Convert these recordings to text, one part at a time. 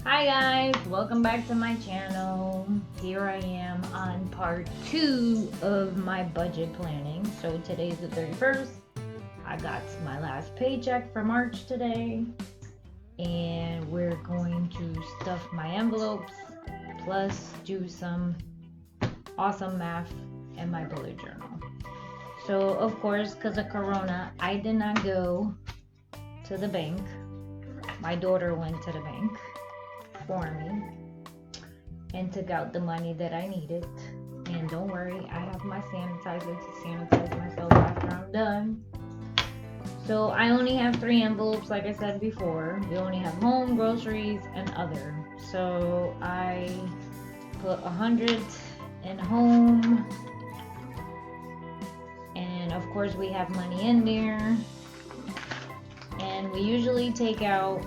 Hi guys, welcome back to my channel. Here I am on part 2 of my budget planning. So today's the 31st. I got my last paycheck for March today. And we're going to stuff my envelopes, plus do some awesome math in my bullet journal. So of course, because of Corona, I did not go to the bank. My daughter went to the bank for me and took out the money that I needed. And don't worry, I have my sanitizer to sanitize myself after I'm done. So I only have 3 envelopes, like I said before. We only have home, groceries, and other. So I put 100 in home, and of course we have money in there. And we usually take out,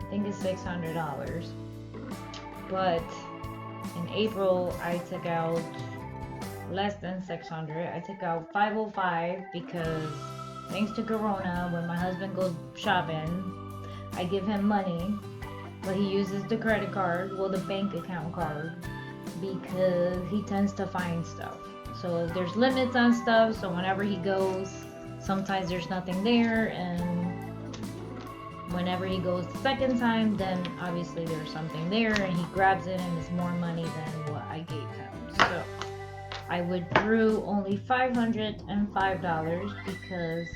I think it's $600, but in April I took out less than 600. I took out 505 because thanks to Corona, when my husband goes shopping, I give him money, but he uses the credit card, well, the bank account card, because he tends to find stuff. So there's limits on stuff, so whenever he goes, sometimes there's nothing there, and whenever he goes the second time, then obviously there's something there, and he grabs it and it's more money than what I gave him. So I withdrew only $505 because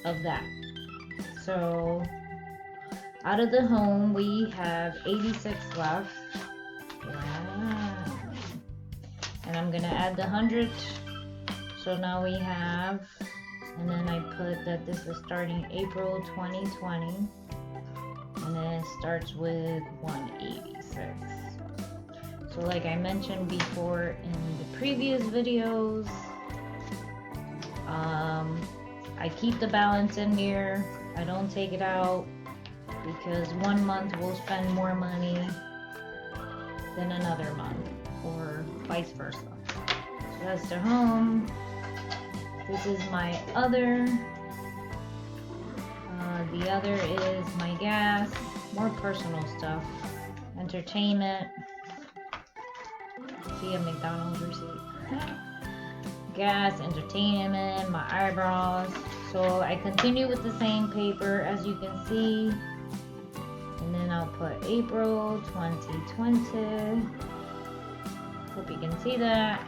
of that. So out of the home, we have 86 left. Wow. And I'm gonna add the 100. So now we have, and then I put that this is starting April 2020, and then it starts with 186. So like I mentioned before in the previous videos, I keep the balance in here. I don't take it out because one month will spend more money than another month, or vice versa. So that's the home. This is my other. The other is my gas, more personal stuff, entertainment. See a McDonald's receipt. Gas, entertainment, my eyebrows. So I continue with the same paper, as you can see. And then I'll put April 2020. Hope you can see that.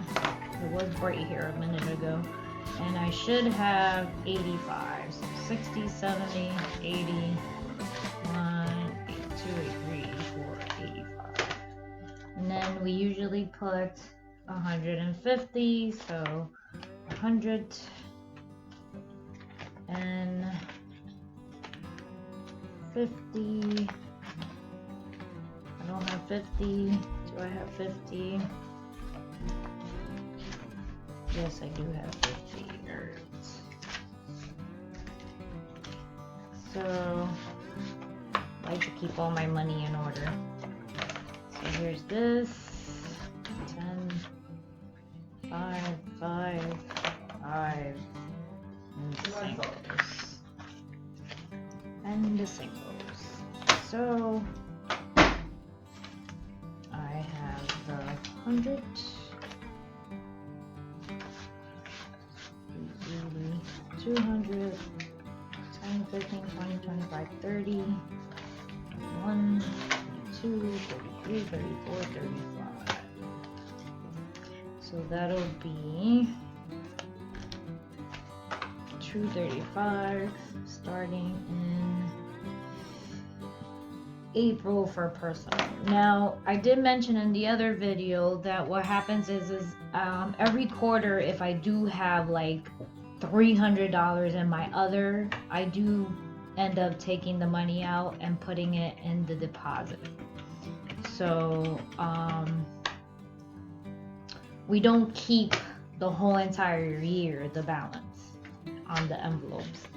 It was bright here a minute ago. And I should have 85. So 60, 70, 80, 1, 82, 83, 84, 85. And then we usually put 150. So 100 and 50. I don't have 50. Do I have 50? Yes, I do have 50. So I like to keep all my money in order. So here's this. 10, 5, 5, 5, and the singles. And the singles. So I have the 100. 200, 10, 15, 20, 25, 30, 1, 2, 33, 34, 35. So that'll be 235 starting in April for personal. Now, I did mention in the other video that what happens is every quarter, if I do have like $300 in my other, I do end up taking the money out and putting it in the deposit. So we don't keep the whole entire year the balance on the envelopes.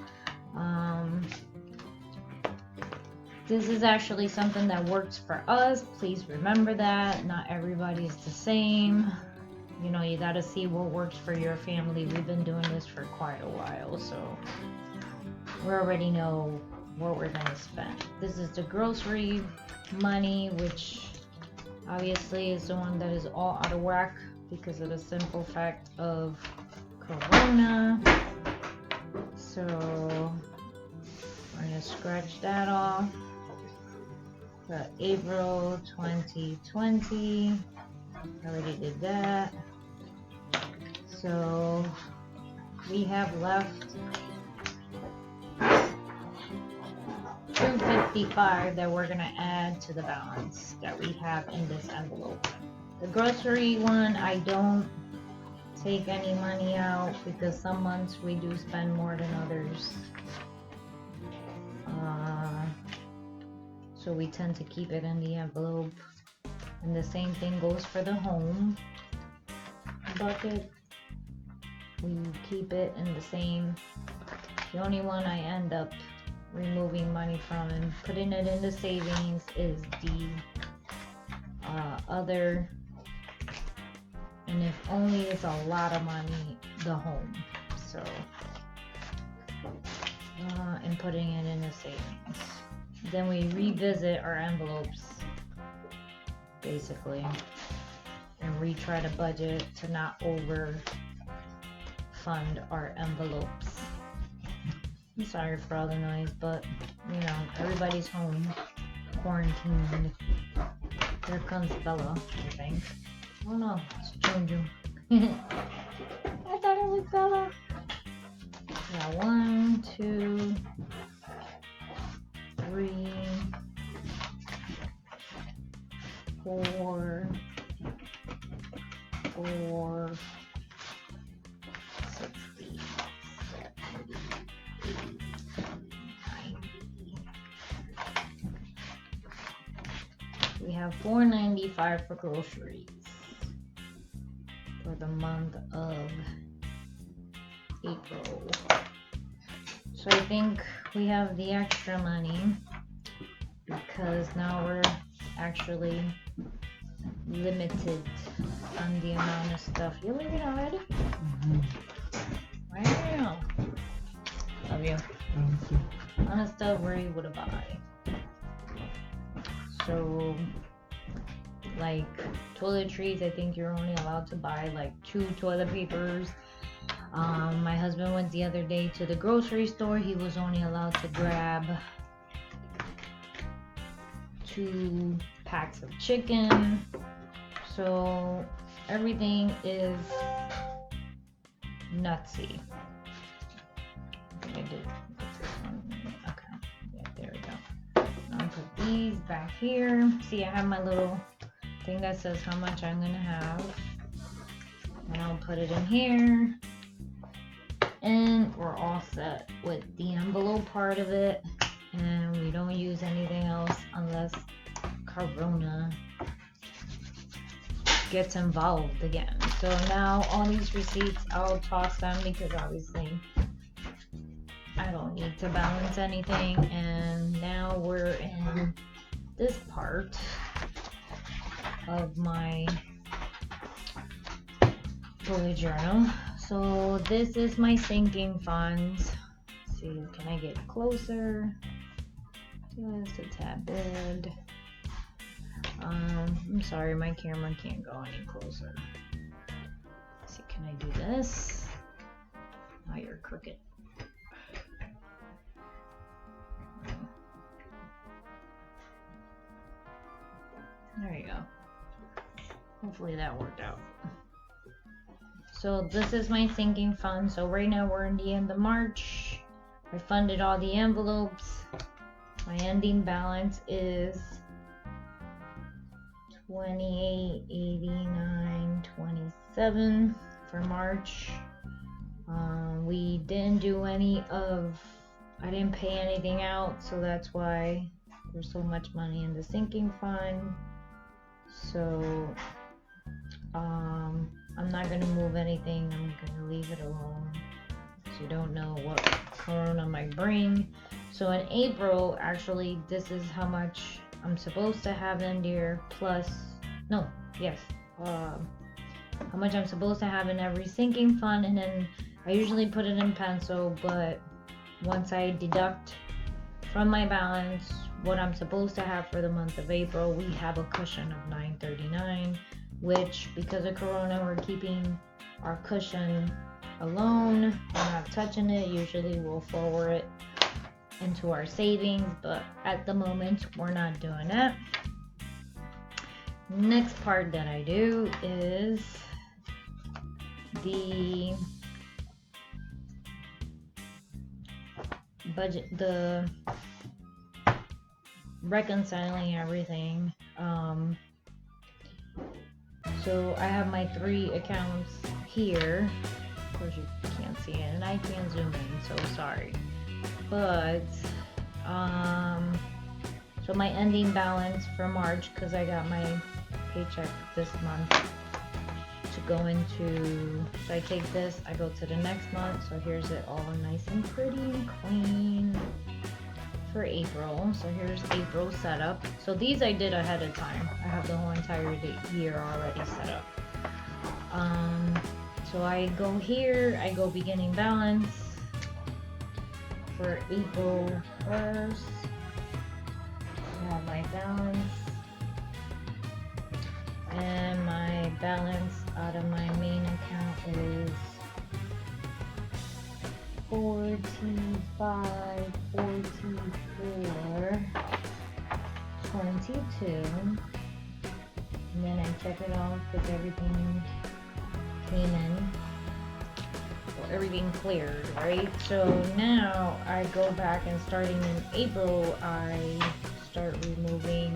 This is actually something that works for us. Please remember that not everybody is the same. You know, you gotta see what works for your family. We've been doing this for quite a while, so we already know what we're gonna spend. This is the grocery money, which obviously is the one that is all out of whack because of the simple fact of Corona. So we're gonna scratch that off. The April 2020, I already did that. So we have left $255 that we're gonna add to the balance that we have in this envelope. The grocery one, I don't take any money out because some months we do spend more than others. So we tend to keep it in the envelope. And the same thing goes for the home bucket. We keep it in the same. The only one I end up removing money from and putting it in the savings is the other, and if only it's a lot of money, the home. So and putting it in the savings. Then we revisit our envelopes basically and retry to budget to not over fund our envelopes. I'm sorry for all the noise, but you know, everybody's home, quarantined. Here comes Bella, I think. Oh no, it's Jojo. I thought it was Bella. Yeah, 1, 2, 3, 4, 60, 70, 80, 90. We have $4.95 for groceries for the month of April. So I think we have the extra money because now we're actually limited on the amount of stuff. You leaving already? Wow. Love you. Amount of stuff we're able to buy. So like toiletries, I think you're only allowed to buy like 2 toilet papers. My husband went the other day to the grocery store. He was only allowed to grab 2 packs of chicken. So everything is nutsy. I think I did. What's this one? Okay. Yeah, there we go. I'll put these back here. See, I have my little thing that says how much I'm gonna have. And I'll put it in here. And we're all set with the envelope part of it. And we don't use anything else unless Corona gets involved again. So now all these receipts, I'll toss them because obviously I don't need to balance anything. And now we're in this part of my bullet journal. So this is my sinking funds. Let's see, can I get closer? Just a tad bit. I'm sorry, my camera can't go any closer. Let's see, can I do this? Oh, you're crooked. There you go. Hopefully that worked out. So this is my sinking fund. So right now we're in the end of March. I funded all the envelopes. My ending balance is $28.89.27 for March. We didn't do any of, I didn't pay anything out, so that's why there's so much money in the sinking fund. So I'm not gonna move anything. I'm gonna leave it alone. So you don't know what Corona might bring. So in April, actually, this is how much I'm supposed to have in there. Plus, no, yes, how much I'm supposed to have in every sinking fund, and then I usually put it in pencil. But once I deduct from my balance, what I'm supposed to have for the month of April, we have a cushion of $9.39, which because of Corona, we're keeping our cushion alone. We're not touching it. Usually we'll forward it into our savings, but at the moment we're not doing that. Next part that I do is the budget, the reconciling everything. So I have my 3 accounts here. Of course you can't see it and I can't zoom in, so sorry. But so my ending balance for March, because I got my paycheck this month to go into, so I take this, I go to the next month, so here's it all nice and pretty and clean for April. So here's April setup. So these I did ahead of time. I have the whole entire year already set up. So I go here, I go beginning balance for April 1st. I have my balance, and my balance out of my main account is 45, 44, 22, and then I check it off because everything came in, well, everything cleared, right? So now I go back, and starting in April I start removing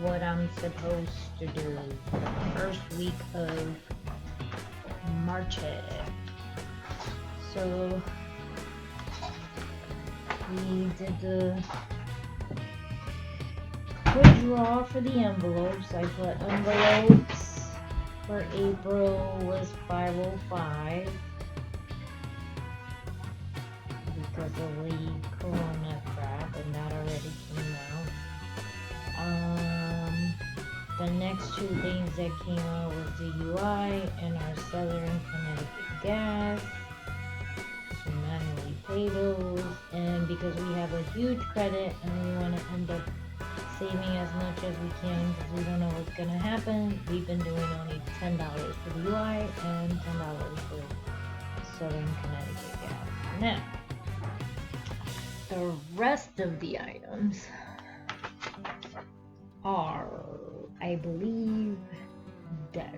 what I'm supposed to do for the first week of March. So we did the withdraw for the envelopes. I put envelopes for April was 505 because of the Corona crap, and that already came out. The next 2 things that came out was the UI and our Southern Connecticut gas, some manually pay those, and because we have a huge credit and we want to end up saving as much as we can because we don't know what's going to happen, we've been doing only $10 for the UI and $10 for Southern Connecticut gas. Now, the rest of the items are, I believe, debts.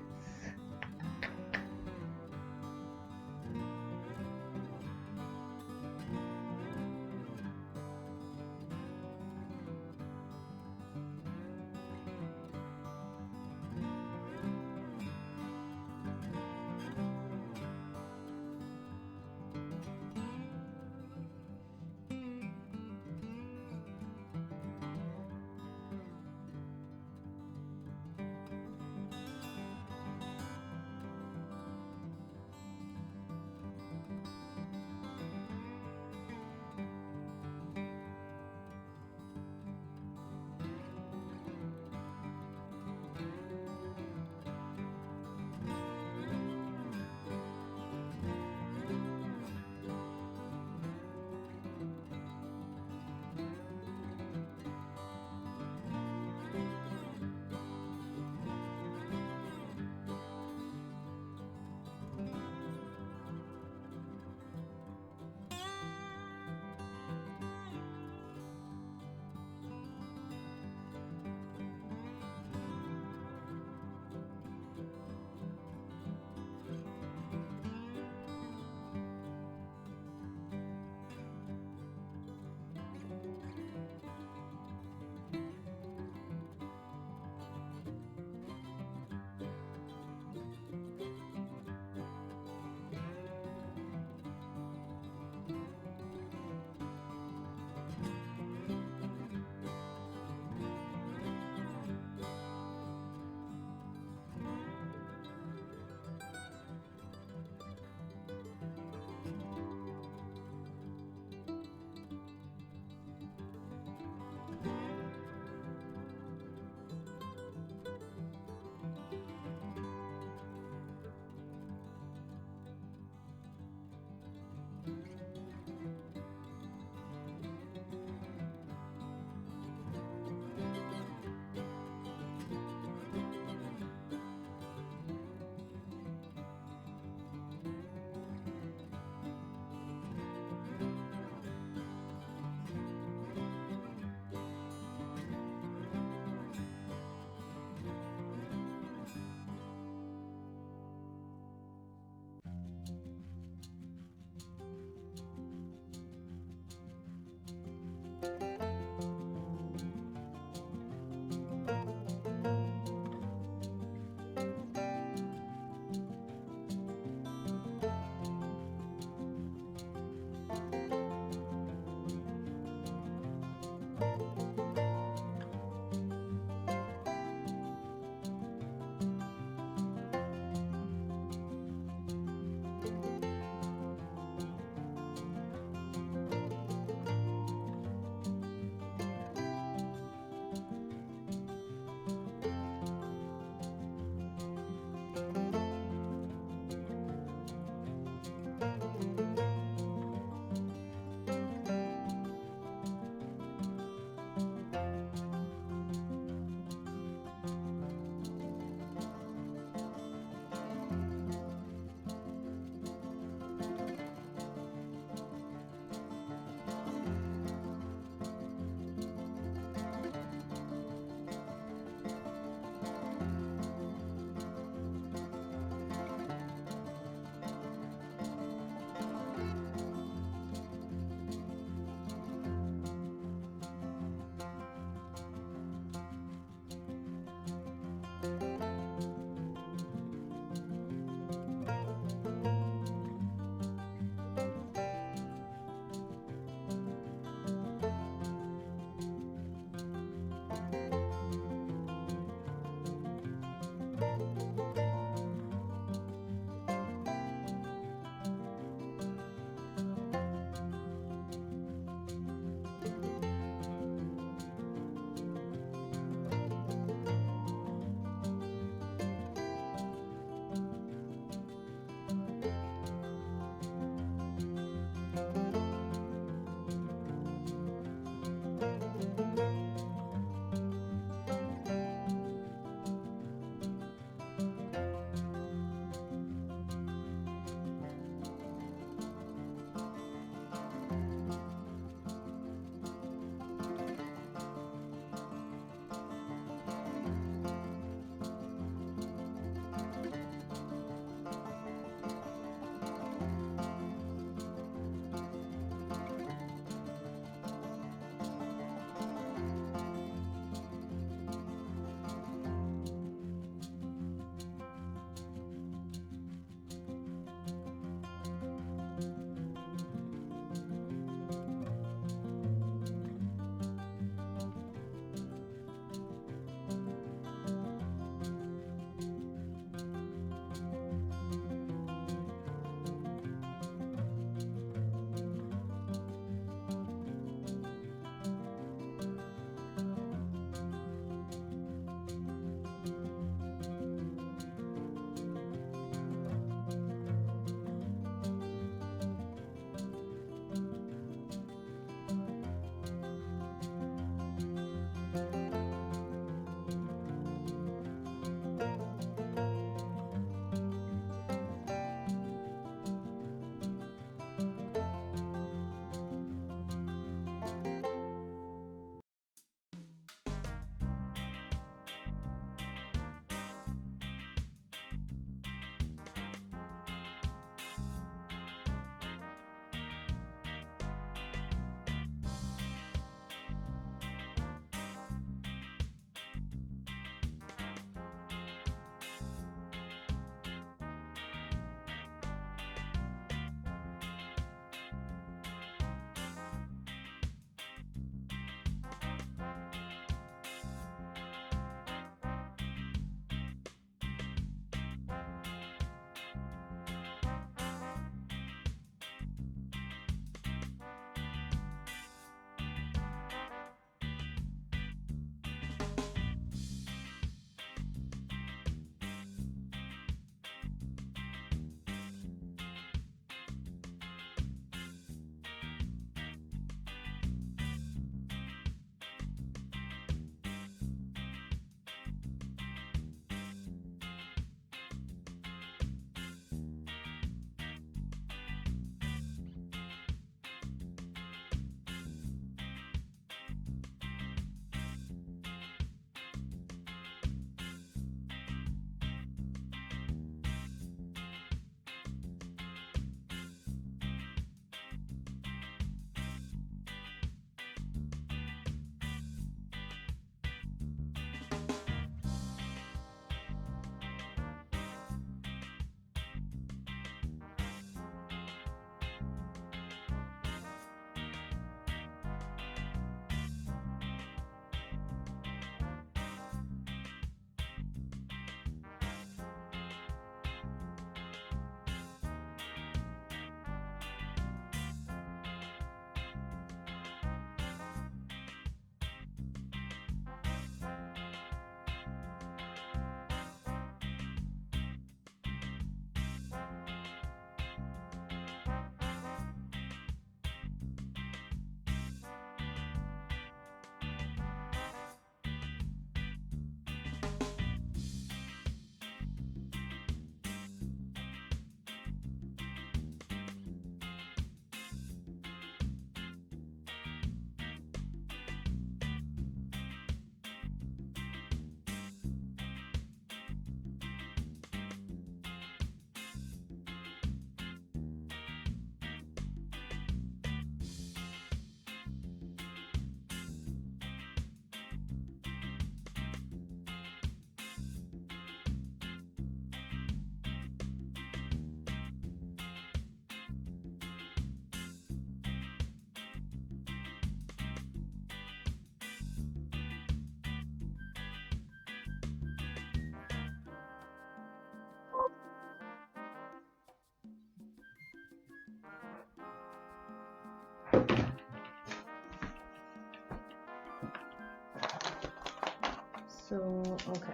So, okay.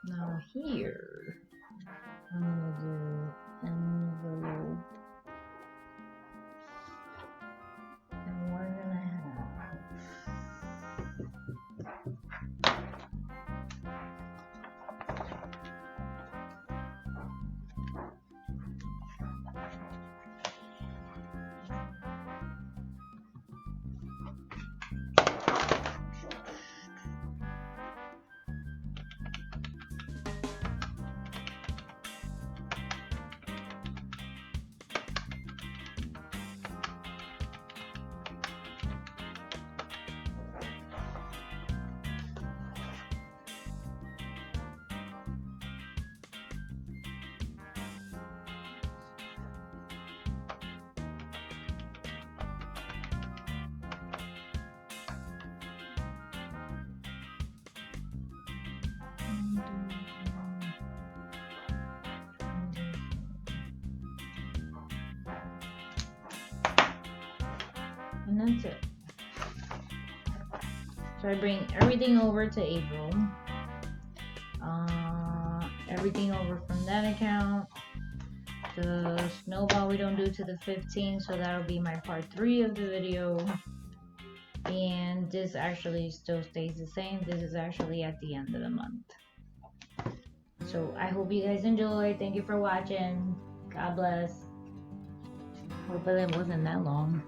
Now here, I'm gonna do envelope. And we're gonna have and that's it. So I bring everything over to April. Everything over from that account. The snowball we don't do to the 15th, so that'll be my part 3 of the video. And this actually still stays the same. This is actually at the end of the month. So I hope you guys enjoyed. Thank you for watching. God bless. Hopefully it wasn't that long.